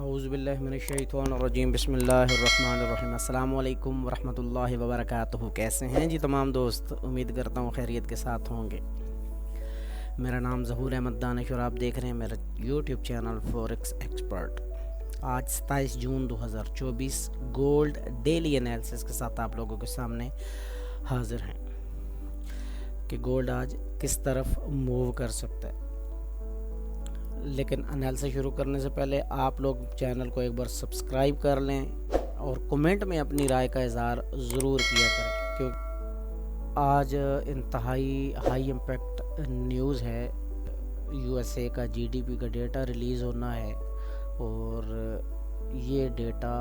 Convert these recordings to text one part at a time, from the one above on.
औज़ुबिल्लाहि मिनश्शैतानिर्रजीम बिस्मिल्लाहिर्रहमानिर्रहीम अस्सलामु अलैकुम वरहमतुल्लाहि वबरकातुहू। कैसे हैं जी तमाम दोस्त? उम्मीद करता हूँ खैरियत के साथ होंगे। मेरा नाम ज़हूर अहमद दानिश और आप देख रहे हैं मेरा यूट्यूब चैनल फॉरेक्स एक्सपर्ट। आज 27 जून 2024 गोल्ड डेली एनालिसिस के साथ आप लोगों के सामने हाजिर हैं कि गोल्ड आज किस तरफ मूव कर सकता है। लेकिन एनालिसिस शुरू करने से पहले आप लोग चैनल को एक बार सब्सक्राइब कर लें और कमेंट में अपनी राय का इज़हार ज़रूर किया करें, क्योंकि आज इंतहाई हाई इम्पैक्ट न्यूज़ है। यूएसए का जीडीपी का डेटा रिलीज़ होना है और ये डेटा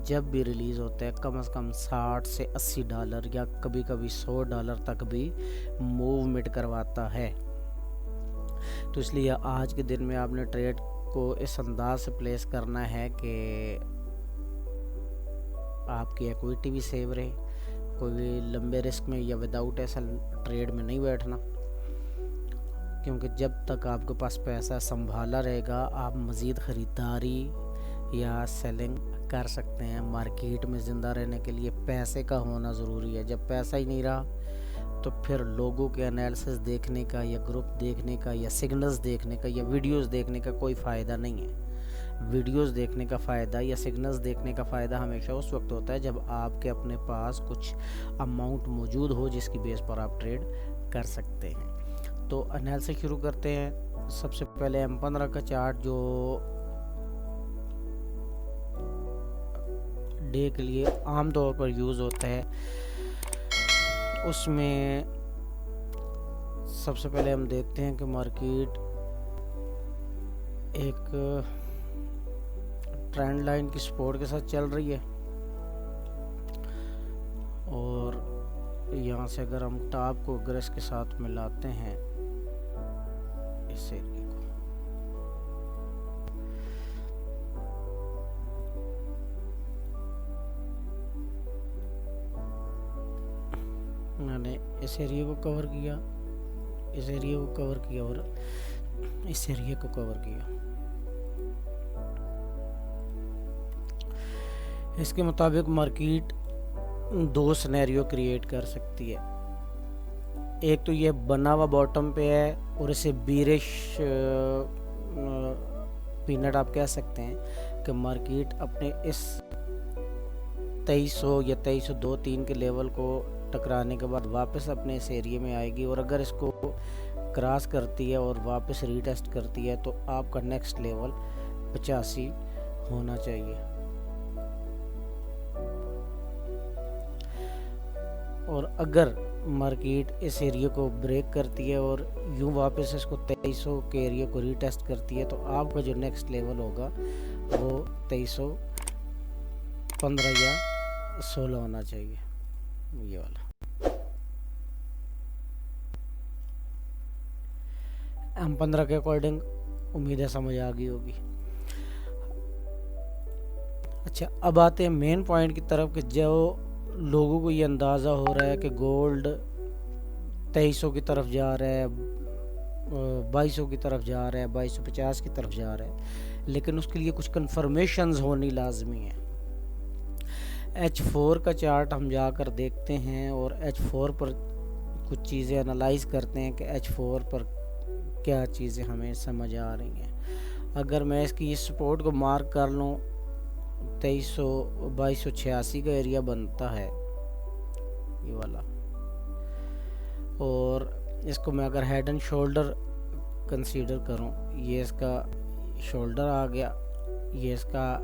जब भी रिलीज़ होता है कम से कम 60 से $80 या कभी कभी $100 तक भी मूवमेंट करवाता है। तो इसलिए आज के दिन में आपने ट्रेड को इस अंदाज से प्लेस करना है कि आपकी इक्विटी भी सेव रहे, कोई लंबे रिस्क में या विदाउट ऐसा ट्रेड में नहीं बैठना, क्योंकि जब तक आपके पास पैसा संभाला रहेगा आप मज़ीद ख़रीदारी या सेलिंग कर सकते हैं। मार्केट में ज़िंदा रहने के लिए पैसे का होना ज़रूरी है। जब पैसा ही नहीं रहा तो फिर लोगों के एनालिसिस देखने का या ग्रुप देखने का या सिग्नल्स देखने का या वीडियोस देखने का कोई फ़ायदा नहीं है। वीडियोस देखने का फ़ायदा या सिग्नल्स देखने का फ़ायदा हमेशा उस वक्त होता है जब आपके अपने पास कुछ अमाउंट मौजूद हो जिसकी बेस पर आप ट्रेड कर सकते हैं। तो एनालिसिस शुरू करते हैं। सबसे पहले M15 का चार्ट जो डे के लिए आम तौर पर यूज़ होता है, उसमें सबसे पहले हम देखते हैं कि मार्केट एक ट्रेंड लाइन की सपोर्ट के साथ चल रही है और यहाँ से अगर हम टॉप को अगर इसके साथ मिलाते हैं इस एरिया को, मैंने इस एरिया को कवर किया, इस एरिया को कवर किया और इस एरिया को कवर किया। इसके मुताबिक मार्केट दो सिनेरियो क्रिएट कर सकती है। एक तो ये बना हुआ बॉटम पे है और इसे बीरिश पीनट आप कह सकते हैं कि मार्केट अपने इस 2300 या 2302-23 के लेवल को टकराने के बाद वापस अपने इस एरिया में आएगी और अगर इसको क्रॉस करती है और वापस रीटेस्ट करती है तो आपका नेक्स्ट लेवल 85 होना चाहिए। और अगर मार्केट इस एरिया को ब्रेक करती है और यूं वापस इसको 2300 के एरिया को रीटेस्ट करती है तो आपका जो नेक्स्ट लेवल होगा वो 2315 या 16 होना चाहिए, ये वाला। M15 के अकॉर्डिंग उम्मीद है समझ आ गई होगी। अच्छा, अब आते हैं मेन पॉइंट की तरफ कि जो लोगों को ये अंदाज़ा हो रहा है कि गोल्ड 2300 की तरफ जा रहा है, 2200 की तरफ जा रहा है, 2250 की तरफ जा रहा है, लेकिन उसके लिए कुछ कन्फर्मेशंस होनी लाजमी है। H4 का चार्ट हम जाकर देखते हैं और H4 पर कुछ चीज़ें एनालाइज करते हैं कि H4 पर क्या चीज़ें हमें समझ आ रही हैं। अगर मैं इसकी इस सपोर्ट को मार्क कर लूँ 2286 का एरिया बनता है ये वाला, और इसको मैं अगर हेड एंड शोल्डर कंसीडर करूँ, ये इसका शोल्डर आ गया, ये इसका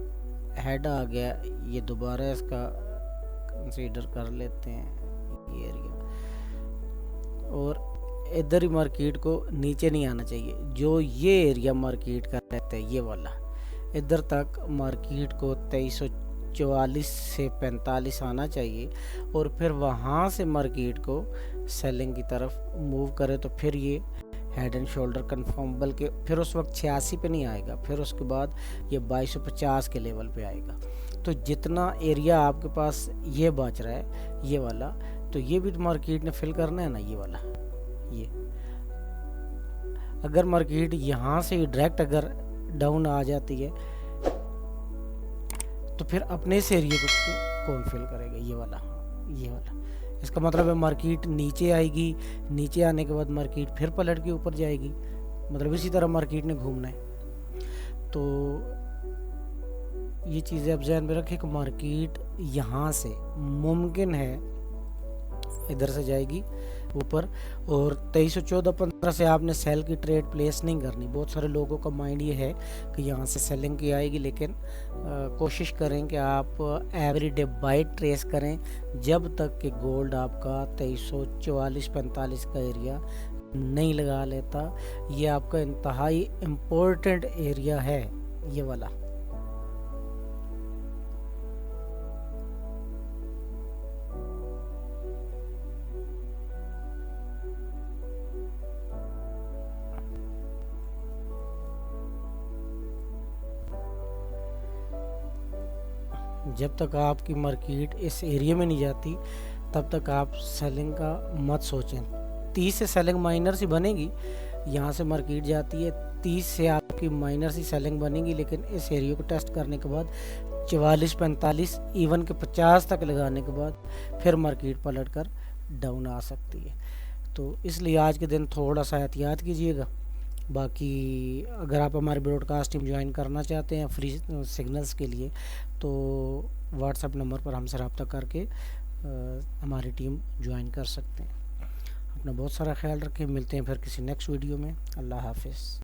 हेड आ गया, ये दोबारा इसका कंसीडर कर लेते हैं ये एरिया, और इधर ही मार्केट को नीचे नहीं आना चाहिए। जो ये एरिया मार्केट का रहता है ये वाला, इधर तक मार्केट को 2344 से 45 आना चाहिए और फिर वहाँ से मार्केट को सेलिंग की तरफ मूव करे तो फिर ये हेड एंड शोल्डर कंफर्म, बल्कि फिर उस वक्त 86 पे नहीं आएगा, फिर उसके बाद ये 2250 के लेवल पे आएगा। तो जितना एरिया आपके पास ये बच रहा है ये वाला, तो ये भी मार्केट ने फिल करना है ना, ये वाला। ये अगर मार्केट यहाँ से डायरेक्ट अगर डाउन आ जाती है तो फिर अपने इस एरिए को कौन फिल करेगा? ये वाला, ये वाला। इसका मतलब है मार्केट नीचे आएगी, नीचे आने के बाद मार्केट फिर पलट के ऊपर जाएगी, मतलब इसी तरह मार्केट ने घूमना है। तो ये चीज़ें आप ध्यान में रखें कि मार्केट यहाँ से मुमकिन है इधर से जाएगी ऊपर, और 2314-15 से आपने सेल की ट्रेड प्लेस नहीं करनी। बहुत सारे लोगों का माइंड ये है कि यहाँ से सेलिंग की आएगी, लेकिन कोशिश करें कि आप एवरीडे बाय ट्रेस करें जब तक कि गोल्ड आपका 2344-45 का एरिया नहीं लगा लेता। ये आपका इंतहाई इम्पोर्टेंट एरिया है ये वाला। जब तक आपकी मार्केट इस एरिया में नहीं जाती तब तक आप सेलिंग का मत सोचें। 30 से सेलिंग माइनर सी बनेगी, यहाँ से मार्केट जाती है 30 से आपकी माइनर सी सेलिंग बनेगी, लेकिन इस एरिया को टेस्ट करने के बाद 44-45 इवन के 50 तक लगाने के बाद फिर मार्केट पलट कर डाउन आ सकती है। तो इसलिए आज के दिन थोड़ा सा एहतियात कीजिएगा। बाकी अगर आप हमारे ब्रॉडकास्ट टीम ज्वाइन करना चाहते हैं फ्री सिग्नल्स के लिए, तो व्हाट्सएप नंबर पर हमसे रब्ता करके हमारी टीम ज्वाइन कर सकते हैं। अपना बहुत सारा ख्याल रखें, मिलते हैं फिर किसी नेक्स्ट वीडियो में। अल्लाह हाफिज़।